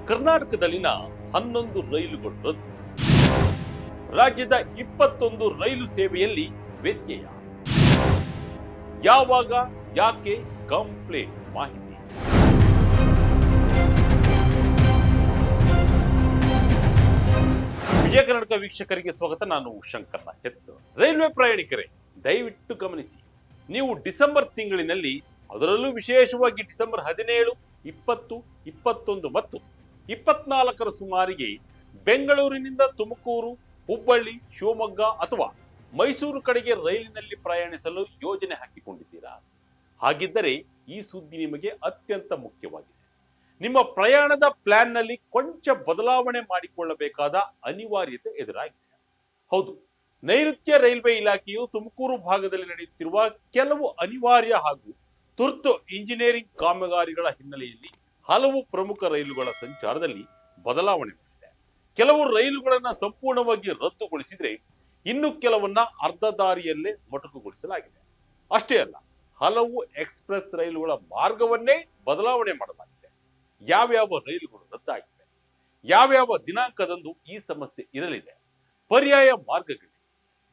ಕರ್ನಾಟಕದಲ್ಲಿನ 11 ರೈಲುಗಳು ರದ್ದು. ರಾಜ್ಯದ 21 ರೈಲು ಸೇವೆಯಲ್ಲಿ ವ್ಯತ್ಯಯ. ಯಾವಾಗ, ಯಾಕೆ? ಕಂಪ್ಲೀಟ್ ಮಾಹಿತಿ. ವಿಜಯ ಕರ್ನಾಟಕ ವೀಕ್ಷಕರಿಗೆ ಸ್ವಾಗತ. ನಾನು ಶಂಕರ್ನ ಹೆತ್ತು. ರೈಲ್ವೆ ಪ್ರಯಾಣಿಕರೇ, ದಯವಿಟ್ಟು ಗಮನಿಸಿ. ನೀವು ಡಿಸೆಂಬರ್ ತಿಂಗಳಿನಲ್ಲಿ, ಅದರಲ್ಲೂ ವಿಶೇಷವಾಗಿ ಡಿಸೆಂಬರ್ 17, 20, 21 ಮತ್ತು 24ರ ಸುಮಾರಿಗೆ ಬೆಂಗಳೂರಿನಿಂದ ತುಮಕೂರು, ಹುಬ್ಬಳ್ಳಿ, ಶಿವಮೊಗ್ಗ ಅಥವಾ ಮೈಸೂರು ಕಡೆಗೆ ರೈಲಿನಲ್ಲಿ ಪ್ರಯಾಣಿಸಲು ಯೋಜನೆ ಹಾಕಿಕೊಂಡಿದ್ದೀರಾ? ಹಾಗಿದ್ದರೆ ಈ ಸುದ್ದಿ ನಿಮಗೆ ಅತ್ಯಂತ ಮುಖ್ಯವಾಗಿದೆ. ನಿಮ್ಮ ಪ್ರಯಾಣದ ಪ್ಲಾನ್ನಲ್ಲಿ ಕೊಂಚ ಬದಲಾವಣೆ ಮಾಡಿಕೊಳ್ಳಬೇಕಾದ ಅನಿವಾರ್ಯತೆ ಎದುರಾಗಿದೆ. ಹೌದು, ನೈಋತ್ಯ ರೈಲ್ವೆ ಇಲಾಖೆಯು ತುಮಕೂರು ಭಾಗದಲ್ಲಿ ನಡೆಯುತ್ತಿರುವ ಕೆಲವು ಅನಿವಾರ್ಯ ಹಾಗೂ ತುರ್ತು ಇಂಜಿನಿಯರಿಂಗ್ ಕಾಮಗಾರಿಗಳ ಹಿನ್ನೆಲೆಯಲ್ಲಿ ಹಲವು ಪ್ರಮುಖ ರೈಲುಗಳ ಸಂಚಾರದಲ್ಲಿ ಬದಲಾವಣೆ ಮಾಡಿದೆ. ಕೆಲವು ರೈಲುಗಳನ್ನು ಸಂಪೂರ್ಣವಾಗಿ ರದ್ದುಗೊಳಿಸಿದ್ರೆ, ಇನ್ನು ಕೆಲವನ್ನ ಅರ್ಧ ದಾರಿಯಲ್ಲೇ ಮೊಟಕುಗೊಳಿಸಲಾಗಿದೆ. ಅಷ್ಟೇ ಅಲ್ಲ, ಹಲವು ಎಕ್ಸ್ಪ್ರೆಸ್ ರೈಲುಗಳ ಮಾರ್ಗವನ್ನೇ ಬದಲಾವಣೆ ಮಾಡಲಾಗಿದೆ. ಯಾವ್ಯಾವ ರೈಲುಗಳು ರದ್ದಾಗಿವೆ, ಯಾವ್ಯಾವ ದಿನಾಂಕದಂದು ಈ ಸಮಸ್ಯೆ ಇರಲಿದೆ, ಪರ್ಯಾಯ ಮಾರ್ಗಗಳಿವೆ,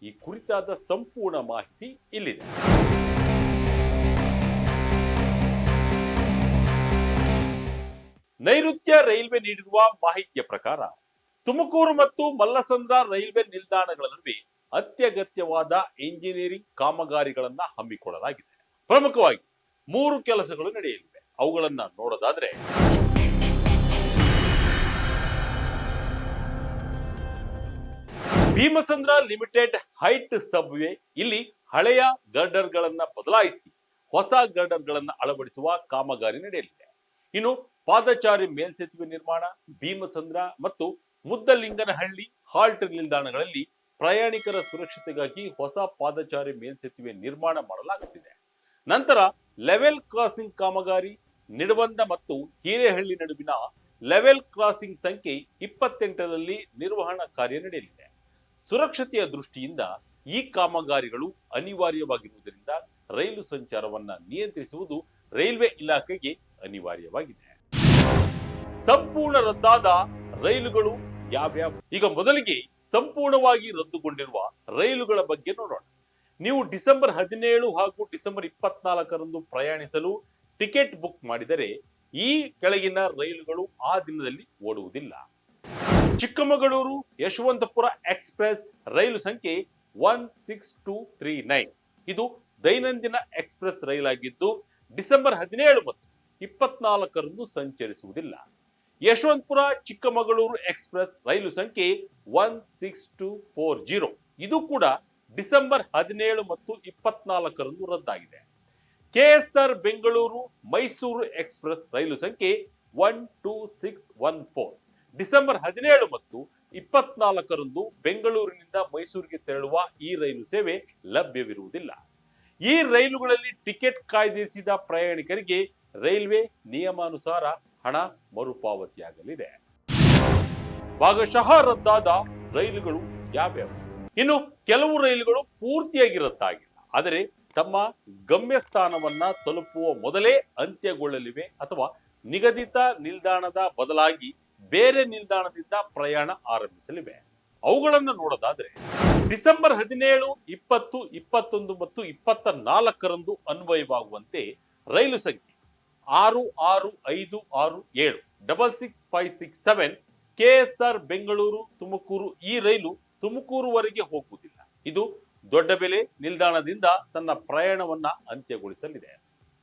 ಈ ಕುರಿತಾದ ಸಂಪೂರ್ಣ ಮಾಹಿತಿ ಇಲ್ಲಿದೆ. ನೈಋತ್ಯ ರೈಲ್ವೆ ನೀಡಿರುವ ಮಾಹಿತಿಯ ಪ್ರಕಾರ ತುಮಕೂರು ಮತ್ತು ಮಲ್ಲಸಂದ್ರ ರೈಲ್ವೆ ನಿಲ್ದಾಣಗಳ ನಡುವೆ ಅತ್ಯಗತ್ಯವಾದ ಇಂಜಿನಿಯರಿಂಗ್ ಕಾಮಗಾರಿಗಳನ್ನ ಹಮ್ಮಿಕೊಳ್ಳಲಾಗಿದೆ. ಪ್ರಮುಖವಾಗಿ 3 ಕೆಲಸಗಳು ನಡೆಯಲಿವೆ. ಅವುಗಳನ್ನ ನೋಡೋದಾದ್ರೆ, ಭೀಮಸಂದ್ರ ಲಿಮಿಟೆಡ್ ಹೈಟ್ ಸಬ್ವೇ, ಇಲ್ಲಿ ಹಳೆಯ ಗರ್ಡರ್ ಗಳನ್ನ ಬದಲಾಯಿಸಿ ಹೊಸ ಗರ್ಡರ್ ಗಳನ್ನ ಅಳವಡಿಸುವ ಕಾಮಗಾರಿ ನಡೆಯಲಿದೆ. ಇನ್ನು ಪಾದಚಾರಿ ಮೇಲ್ಸೇತುವೆ ನಿರ್ಮಾಣ, ಭೀಮಸಂದ್ರ ಮತ್ತು ಮುದ್ದಲಿಂಗನಹಳ್ಳಿ ಹಾಲ್ಟ್ ನಿಲ್ದಾಣಗಳಲ್ಲಿ ಪ್ರಯಾಣಿಕರ ಸುರಕ್ಷತೆಗಾಗಿ ಹೊಸ ಪಾದಚಾರಿ ಮೇಲ್ಸೇತುವೆ ನಿರ್ಮಾಣ ಮಾಡಲಾಗುತ್ತಿದೆ. ನಂತರ ಲೆವೆಲ್ ಕ್ರಾಸಿಂಗ್ ಕಾಮಗಾರಿ, ನಿಡವಂದ ಮತ್ತು ಹಿರೇಹಳ್ಳಿ ನಡುವಿನ ಲೆವೆಲ್ ಕ್ರಾಸಿಂಗ್ ಸಂಖ್ಯೆ 28ರಲ್ಲಿ ನಿರ್ವಹಣಾ ಕಾರ್ಯ ನಡೆಯಲಿದೆ. ಸುರಕ್ಷತೆಯ ದೃಷ್ಟಿಯಿಂದ ಈ ಕಾಮಗಾರಿಗಳು ಅನಿವಾರ್ಯವಾಗಿರುವುದರಿಂದ ರೈಲು ಸಂಚಾರವನ್ನ ನಿಯಂತ್ರಿಸುವುದು ರೈಲ್ವೆ ಇಲಾಖೆಗೆ ಅನಿವಾರ್ಯವಾಗಿದೆ. ಸಂಪೂರ್ಣ ರದ್ದಾದ ರೈಲುಗಳು ಯಾವ್ಯಾವ? ಈಗ ಮೊದಲಿಗೆ ಸಂಪೂರ್ಣವಾಗಿ ರದ್ದುಗೊಂಡಿರುವ ರೈಲುಗಳ ಬಗ್ಗೆ ನೋಡೋಣ. ನೀವು ಡಿಸೆಂಬರ್ 17 ಹಾಗೂ ಡಿಸೆಂಬರ್ 24ರಂದು ಪ್ರಯಾಣಿಸಲು ಟಿಕೆಟ್ ಬುಕ್ ಮಾಡಿದರೆ ಈ ಕೆಳಗಿನ ರೈಲುಗಳು ಆ ದಿನದಲ್ಲಿ ಓಡುವುದಿಲ್ಲ. ಚಿಕ್ಕಮಗಳೂರು ಯಶವಂತಪುರ ಎಕ್ಸ್ಪ್ರೆಸ್ ರೈಲು ಸಂಖ್ಯೆ 16239, ಇದು ದೈನಂದಿನ ಎಕ್ಸ್ಪ್ರೆಸ್ ರೈಲಾಗಿದ್ದು ಡಿಸೆಂಬರ್ 17 ಮತ್ತು 24ರಂದು ಸಂಚರಿಸುವುದಿಲ್ಲ. ಯಶವಂತಪುರ ಚಿಕ್ಕಮಗಳೂರು ಎಕ್ಸ್ಪ್ರೆಸ್ ರೈಲು ಸಂಖ್ಯೆ 16240, ಇದು ಕೂಡ ಡಿಸೆಂಬರ್ 17 ಮತ್ತು 24ರಂದು ರದ್ದಾಗಿದೆ. ಕೆಎಸ್ಆರ್ ಬೆಂಗಳೂರು ಮೈಸೂರು ಎಕ್ಸ್ಪ್ರೆಸ್ ರೈಲು ಸಂಖ್ಯೆ 12614, ಡಿಸೆಂಬರ್ 17 ಮತ್ತು 24ರಂದು ಬೆಂಗಳೂರಿನಿಂದ ಮೈಸೂರಿಗೆ ತೆರಳುವ ಈ ರೈಲು ಸೇವೆ ಲಭ್ಯವಿರುವುದಿಲ್ಲ. ಈ ರೈಲುಗಳಲ್ಲಿ ಟಿಕೆಟ್ ಕಾಯ್ದಿರಿಸಿದ ಪ್ರಯಾಣಿಕರಿಗೆ ರೈಲ್ವೆ ನಿಯಮಾನುಸಾರ ಹಣ ಮರುಪಾವತಿಯಾಗಲಿದೆ. ಭಾಗಶಃ ರದ್ದಾದ ರೈಲುಗಳು ಯಾವ್ಯಾವು? ಇನ್ನು ಕೆಲವು ರೈಲುಗಳು ಪೂರ್ತಿಯಾಗಿ ರದ್ದಾಗಿಲ್ಲ, ಆದರೆ ತಮ್ಮ ಗಮ್ಯಸ್ಥಾನವನ್ನ ತಲುಪುವ ಮೊದಲೇ ಅಂತ್ಯಗೊಳ್ಳಲಿವೆ ಅಥವಾ ನಿಗದಿತ ನಿಲ್ದಾಣದ ಬದಲಾಗಿ ಬೇರೆ ನಿಲ್ದಾಣದಿಂದ ಪ್ರಯಾಣ ಆರಂಭಿಸಲಿವೆ. ಅವುಗಳನ್ನು ನೋಡೋದಾದ್ರೆ, ಡಿಸೆಂಬರ್ 17, 20, 21 ಮತ್ತು 24ರಂದು ಅನ್ವಯವಾಗುವಂತೆ ರೈಲು ಸಂಖ್ಯೆ 66567 66567 ಕೆಎಸ್ಆರ್ ಬೆಂಗಳೂರು ತುಮಕೂರು, ಈ ರೈಲು ತುಮಕೂರುವರೆಗೆ ಹೋಗುವುದಿಲ್ಲ. ಇದು ದೊಡ್ಡಬೆಲೆ ನಿಲ್ದಾಣದಿಂದ ತನ್ನ ಪ್ರಯಾಣವನ್ನ ಅಂತ್ಯಗೊಳಿಸಲಿದೆ.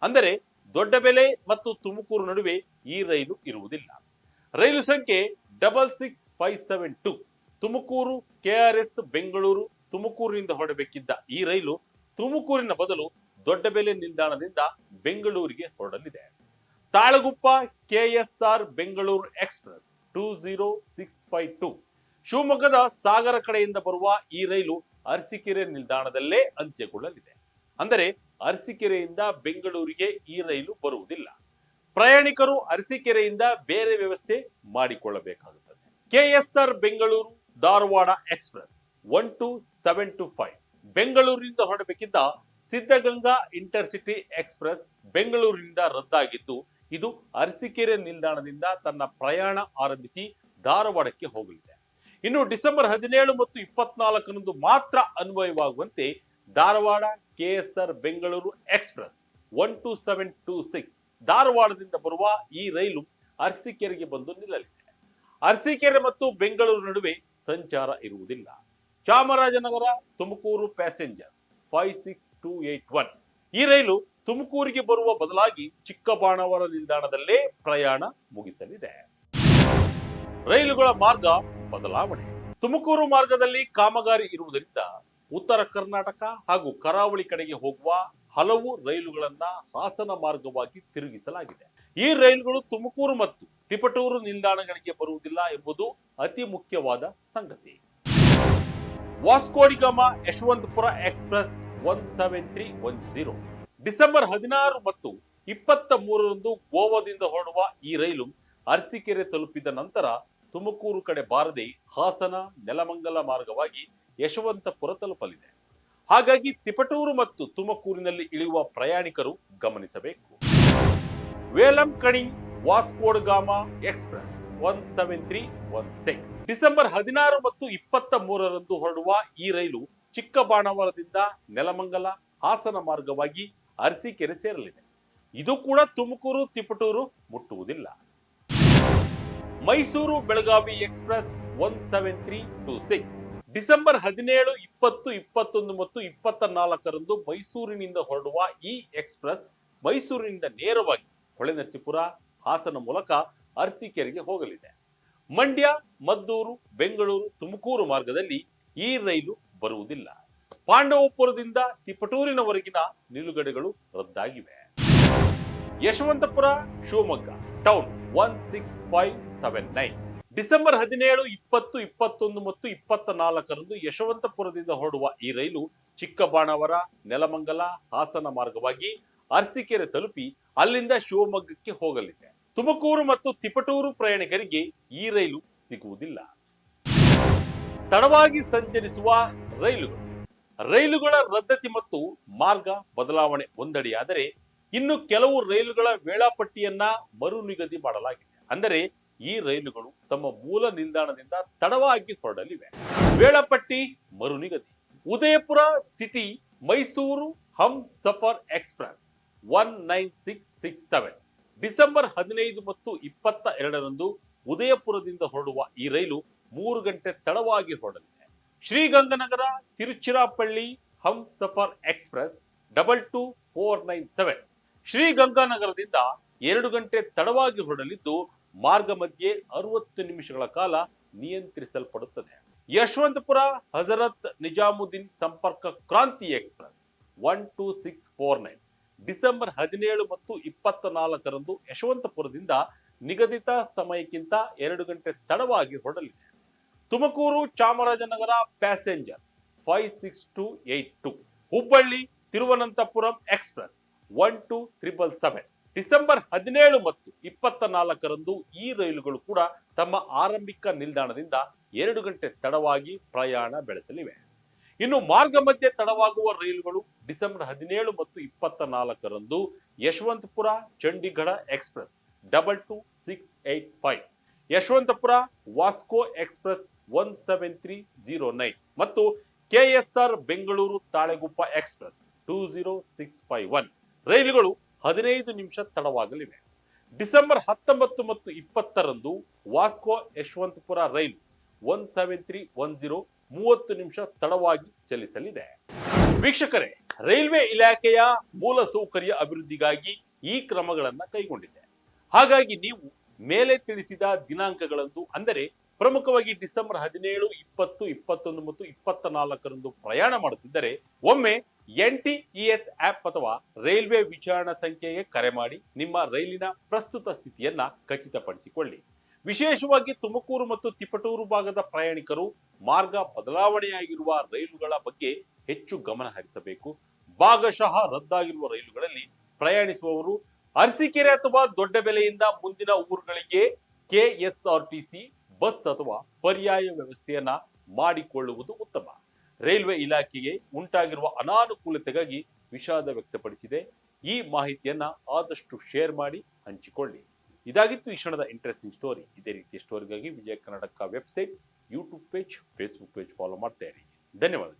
ಅಂದರೆ ದೊಡ್ಡಬೆಲೆ ಮತ್ತು ತುಮಕೂರು ನಡುವೆ ಈ ರೈಲು ಇರುವುದಿಲ್ಲ. ರೈಲು ಸಂಖ್ಯೆ 66572 ತುಮಕೂರು ಕೆಆರ್ಎಸ್ ಬೆಂಗಳೂರು ತುಮಕೂರಿನಿಂದ ಹೊರಡಬೇಕಿದ್ದ ಈ ರೈಲು ತುಮಕೂರಿನ ಬದಲು ದೊಡ್ಡಬೆಲೆ ನಿಲ್ದಾಣದಿಂದ ಬೆಂಗಳೂರಿಗೆ ಹೊರಡಲಿದೆ. ತಾಳಗುಪ್ಪ ಕೆಎಸ್ಆರ್ ಬೆಂಗಳೂರು ಎಕ್ಸ್ಪ್ರೆಸ್ 20652, ಶಿವಮೊಗ್ಗದ ಸಾಗರ ಕಡೆಯಿಂದ ಬರುವ ಈ ರೈಲು ಅರಸೀಕೆರೆ ನಿಲ್ದಾಣದಲ್ಲೇ ಅಂತ್ಯಗೊಳ್ಳಲಿದೆ. ಅಂದರೆ ಅರಸೀಕೆರೆಯಿಂದ ಬೆಂಗಳೂರಿಗೆ ಈ ರೈಲು ಬರುವುದಿಲ್ಲ. ಪ್ರಯಾಣಿಕರು ಅರಸೀಕೆರೆಯಿಂದ ಬೇರೆ ವ್ಯವಸ್ಥೆ ಮಾಡಿಕೊಳ್ಳಬೇಕಾಗುತ್ತದೆ. ಕೆಎಸ್ಆರ್ ಬೆಂಗಳೂರು ಧಾರವಾಡ ಎಕ್ಸ್ಪ್ರೆಸ್ 12725, ಬೆಂಗಳೂರಿನಿಂದ ಹೊರಡಬೇಕಿದ್ದ ಸಿದ್ಧಗಂಗಾ ಇಂಟರ್ಸಿಟಿ ಎಕ್ಸ್ಪ್ರೆಸ್ ಬೆಂಗಳೂರಿನಿಂದ ರದ್ದಾಗಿದ್ದು ಇದು ಅರಸೀಕೆರೆ ನಿಲ್ದಾಣದಿಂದ ತನ್ನ ಪ್ರಯಾಣ ಆರಂಭಿಸಿ ಧಾರವಾಡಕ್ಕೆ ಹೋಗಲಿದೆ. ಇನ್ನು ಡಿಸೆಂಬರ್ 17 ಮತ್ತು 24ರಂದು ಮಾತ್ರ ಅನ್ವಯವಾಗುವಂತೆ ಧಾರವಾಡ ಕೆಎಸ್ಆರ್ ಬೆಂಗಳೂರು ಎಕ್ಸ್ಪ್ರೆಸ್ 12726 ಧಾರವಾಡದಿಂದ ಬರುವ ಈ ರೈಲು ಅರಸೀಕೆರೆಗೆ ಬಂದು ನಿಲ್ಲಲಿದೆ. ಅರಸೀಕೆರೆ ಮತ್ತು ಬೆಂಗಳೂರು ನಡುವೆ ಸಂಚಾರ ಇರುವುದಿಲ್ಲ. ಚಾಮರಾಜನಗರ ತುಮಕೂರು ಪ್ಯಾಸೆಂಜರ್ 56281 ಈ ರೈಲು ತುಮಕೂರಿಗೆ ಬರುವ ಬದಲಾಗಿ ಚಿಕ್ಕಬಾಣಾವರ ನಿಲ್ದಾಣದಲ್ಲೇ ಪ್ರಯಾಣ ಮುಗಿಸಲಿದೆ. ರೈಲುಗಳ ಮಾರ್ಗ ಬದಲಾವಣೆ. ತುಮಕೂರು ಮಾರ್ಗದಲ್ಲಿ ಕಾಮಗಾರಿ ಇರುವುದರಿಂದ ಉತ್ತರ ಕರ್ನಾಟಕ ಹಾಗೂ ಕರಾವಳಿ ಕಡೆಗೆ ಹೋಗುವ ಹಲವು ರೈಲುಗಳನ್ನ ಹಾಸನ ಮಾರ್ಗವಾಗಿ ತಿರುಗಿಸಲಾಗಿದೆ. ಈ ರೈಲುಗಳು ತುಮಕೂರು ಮತ್ತು ತಿಪಟೂರು ನಿಲ್ದಾಣಗಳಿಗೆ ಬರುವುದಿಲ್ಲ ಎಂಬುದು ಅತಿ ಮುಖ್ಯವಾದ ಸಂಗತಿ. ವಾಸ್ಕೋಡಿಗಾಮ ಯಶವಂತಪುರ ಎಕ್ಸ್ಪ್ರೆಸ್ 17310 ಡಿಸೆಂಬರ್ 16 ಮತ್ತು 23ರಂದು ಗೋವಾದಿಂದ ಹೊರಡುವ ಈ ರೈಲು ಅರಸೀಕೆರೆ ತಲುಪಿದ ನಂತರ ತುಮಕೂರು ಕಡೆ ಬಾರದೆ ಹಾಸನ ನೆಲಮಂಗಲ ಮಾರ್ಗವಾಗಿ ಯಶವಂತಪುರ ತಲುಪಲಿದೆ. ಹಾಗಾಗಿ ತಿಪಟೂರು ಮತ್ತು ತುಮಕೂರಿನಲ್ಲಿ ಇಳಿಯುವ ಪ್ರಯಾಣಿಕರು ಗಮನಿಸಬೇಕು. ವೇಲಂಕಣಿ ವಾಸ್ಕೋಡಗಾಮ ಎಕ್ಸ್ಪ್ರೆಸ್ 17316 ಡಿಸೆಂಬರ್ 16 ಮತ್ತು 23ರಂದು ಹೊರಡುವ ಈ ರೈಲು ಚಿಕ್ಕಬಾಣಾವರದಿಂದ ನೆಲಮಂಗಲ ಹಾಸನ ಮಾರ್ಗವಾಗಿ ಅರಸೀಕೆರೆ ಸೇರಲಿದೆ. ಇದು ಕೂಡ ತುಮಕೂರು ತಿಪಟೂರು ಮುಟ್ಟುವುದಿಲ್ಲ. ಮೈಸೂರು ಬೆಳಗಾವಿ ಎಕ್ಸ್ಪ್ರೆಸ್ 17326 ಡಿಸೆಂಬರ್ 17, 20, 21 ಮತ್ತು 24ರಂದು ಮೈಸೂರಿನಿಂದ ಹೊರಡುವ ಈ ಎಕ್ಸ್ಪ್ರೆಸ್ ಮೈಸೂರಿನಿಂದ ನೇರವಾಗಿ ಹೊಳೆನರಸೀಪುರ ಹಾಸನ ಮೂಲಕ ಅರಸೀಕೆರೆಗೆ ಹೋಗಲಿದೆ. ಮಂಡ್ಯ, ಮದ್ದೂರು, ಬೆಂಗಳೂರು, ತುಮಕೂರು ಮಾರ್ಗದಲ್ಲಿ ಈ ರೈಲು ಬರುವುದಿಲ್ಲ. ಪಾಂಡವಪುರದಿಂದ ತಿಪಟೂರಿನವರೆಗಿನ ನಿಲುಗಡೆಗಳು ರದ್ದಾಗಿವೆ. ಯಶವಂತಪುರ ಶಿವಮೊಗ್ಗ ಟೌನ್ 16579 ಡಿಸೆಂಬರ್ 17, 20, 21 ಮತ್ತು 24ರಂದು ಯಶವಂತಪುರದಿಂದ ಹೊರಡುವ ಈ ರೈಲು ಚಿಕ್ಕಬಾಣಾವರ, ನೆಲಮಂಗಲ, ಹಾಸನ ಮಾರ್ಗವಾಗಿ ಅರಸೀಕೆರೆ ತಲುಪಿ ಅಲ್ಲಿಂದ ಶಿವಮೊಗ್ಗಕ್ಕೆ ಹೋಗಲಿದೆ. ತುಮಕೂರು ಮತ್ತು ತಿಪಟೂರು ಪ್ರಯಾಣಿಕರಿಗೆ ಈ ರೈಲು ಸಿಗುವುದಿಲ್ಲ. ತಡವಾಗಿ ಸಂಚರಿಸುವ ರೈಲುಗಳು. ರೈಲುಗಳ ರದ್ದತಿ ಮತ್ತು ಮಾರ್ಗ ಬದಲಾವಣೆ ಒಂದೆಡೆಯಾದರೆ ಇನ್ನು ಕೆಲವು ರೈಲುಗಳ ವೇಳಾಪಟ್ಟಿಯನ್ನ ಮರು ನಿಗದಿ ಮಾಡಲಾಗಿದೆ. ಅಂದರೆ ಈ ರೈಲುಗಳು ತಮ್ಮ ಮೂಲ ನಿಲ್ದಾಣದಿಂದ ತಡವಾಗಿ ಹೊರಡಲಿವೆ. ವೇಳಾಪಟ್ಟಿ ಮರು ನಿಗದಿ. Udaipur city Mysuru Humsafar express 19667 December 15 ಮತ್ತು 22ರಂದು ಉದಯಪುರದಿಂದ ಹೊರಡುವ ಈ ರೈಲು 3 ಗಂಟೆ ತಡವಾಗಿ ಹೊರಡಲಿದೆ. ಶ್ರೀಗಂಗನಗರ ತಿರುಚಿರಾಪಳ್ಳಿ ಹಮ್ಸಫರ್ ಎಕ್ಸ್ಪ್ರೆಸ್ 22497 ಶ್ರೀಗಂಗಾನಗರದಿಂದ 2 ಗಂಟೆ ತಡವಾಗಿ ಹೊರಡಲಿದ್ದು ಮಾರ್ಗ ಮಧ್ಯೆ 60 ನಿಮಿಷಗಳ ಕಾಲ ನಿಯಂತ್ರಿಸಲ್ಪಡುತ್ತದೆ. ಯಶವಂತಪುರ ಹಜರತ್ ನಿಜಾಮುದ್ದೀನ್ ಸಂಪರ್ಕ ಕ್ರಾಂತಿ ಎಕ್ಸ್ಪ್ರೆಸ್ 12649 ಡಿಸೆಂಬರ್ 17 ಮತ್ತು 24ರಂದು ಯಶವಂತಪುರದಿಂದ ನಿಗದಿತ ಸಮಯಕ್ಕಿಂತ 2 ಗಂಟೆ ತಡವಾಗಿ ಹೊರಡಲಿದೆ. Tumakuru Chamarajanagar passenger 56282 Hubballi Thiruvananthapuram express 12777 December 17 ಮತ್ತು 24ರಂದು ಈ ರೈಲುಗಳು ಕೂಡ ತಮ್ಮ ಆರಂಭಿಕ ನಿಲ್ದಾಣದಿಂದ 2 ಗಂಟೆ ತಡವಾಗಿ ಪ್ರಯಾಣ ಬೆಳೆಸಲಿವೆ. ಇನ್ನು ಮಾರ್ಗ ಮಧ್ಯೆ ತಡವಾಗುವ ರೈಲುಗಳು ಡಿಸೆಂಬರ್ 17 ಮತ್ತು 24ರಂದು ಯಶವಂತಪುರ ಚಂಡೀಗಢ ಎಕ್ಸ್ಪ್ರೆಸ್ 22685 ಯಶವಂತಪುರ ವಾಸ್ಕೋ ಎಕ್ಸ್ಪ್ರೆಸ್ 17309 ಮತ್ತು ಕೆಎಸ್ಆರ್ ಬೆಂಗಳೂರು ತಾಳೆಗುಪ್ಪ ಎಕ್ಸ್ಪ್ರೆಸ್ 20651 ರೈಲುಗಳು 15 ನಿಮಿಷ ತಡವಾಗಲಿವೆ. ಡಿಸೆಂಬರ್ 19 ಮತ್ತು 20ರಂದು ವಾಸ್ಕೋ ಯಶವಂತಪುರ ರೈಲು 17310 30 ನಿಮಿಷ ತಡವಾಗಿ ಚಲಿಸಲಿದೆ. ವೀಕ್ಷಕರೇ, ರೈಲ್ವೆ ಇಲಾಖೆಯ ಮೂಲ ಸೌಕರ್ಯ ಅಭಿವೃದ್ಧಿಗಾಗಿ ಈ ಕ್ರಮಗಳನ್ನು ಕೈಗೊಂಡಿದೆ. ಹಾಗಾಗಿ ನೀವು ಮೇಲೆ ತಿಳಿಸಿದ ದಿನಾಂಕಗಳಂದು ಅಂದರೆ ಪ್ರಮುಖವಾಗಿ ಡಿಸೆಂಬರ್ 17, 20, 21 ಮತ್ತು 24ರಂದು ಪ್ರಯಾಣ ಮಾಡುತ್ತಿದ್ದರೆ ಒಮ್ಮೆ NTES ಆಪ್ ಅಥವಾ ರೈಲ್ವೆ ವಿಚಾರಣಾ ಸಂಖ್ಯೆಗೆ ಕರೆ ಮಾಡಿ ನಿಮ್ಮ ರೈಲಿನ ಪ್ರಸ್ತುತ ಸ್ಥಿತಿಯನ್ನ ಖಚಿತಪಡಿಸಿಕೊಳ್ಳಿ. ವಿಶೇಷವಾಗಿ ತುಮಕೂರು ಮತ್ತು ತಿಪಟೂರು ಭಾಗದ ಪ್ರಯಾಣಿಕರು ಮಾರ್ಗ ಬದಲಾವಣೆಯಾಗಿರುವ ರೈಲುಗಳ ಬಗ್ಗೆ ಹೆಚ್ಚು ಗಮನ ಹರಿಸಬೇಕು. ಭಾಗಶಃ ರದ್ದಾಗಿರುವ ರೈಲುಗಳಲ್ಲಿ ಪ್ರಯಾಣಿಸುವವರು ಅರಸೀಕೆರೆ ಅಥವಾ ದೊಡ್ಡಬೆಲೆಯಿಂದ ಮುಂದಿನ ಊರುಗಳಿಗೆ KSRTC ಬಸ್ ಅಥವಾ ಪರ್ಯಾಯ ವ್ಯವಸ್ಥೆಯನ್ನ ಮಾಡಿಕೊಳ್ಳುವುದು ಉತ್ತಮ. ರೈಲ್ವೆ ಇಲಾಖೆಗೆ ಉಂಟಾಗಿರುವ ಅನಾನುಕೂಲತೆಗಾಗಿ ವಿಷಾದ ವ್ಯಕ್ತಪಡಿಸಿದೆ ಈ ಮಾಹಿತಿಯನ್ನ ಆದಷ್ಟು ಶೇರ್ ಮಾಡಿ ಹಂಚಿಕೊಳ್ಳಿ. ಇದಾಗಿತ್ತು ಈ ಕ್ಷಣದ ಇಂಟ್ರೆಸ್ಟಿಂಗ್ ಸ್ಟೋರಿ. ಇದೇ ರೀತಿಯ ಸ್ಟೋರಿಗಾಗಿ Vijaya Karnataka website, YouTube page, Facebook page follow ಮಾಡ್ತಾ ಇರಿ. ಧನ್ಯವಾದ.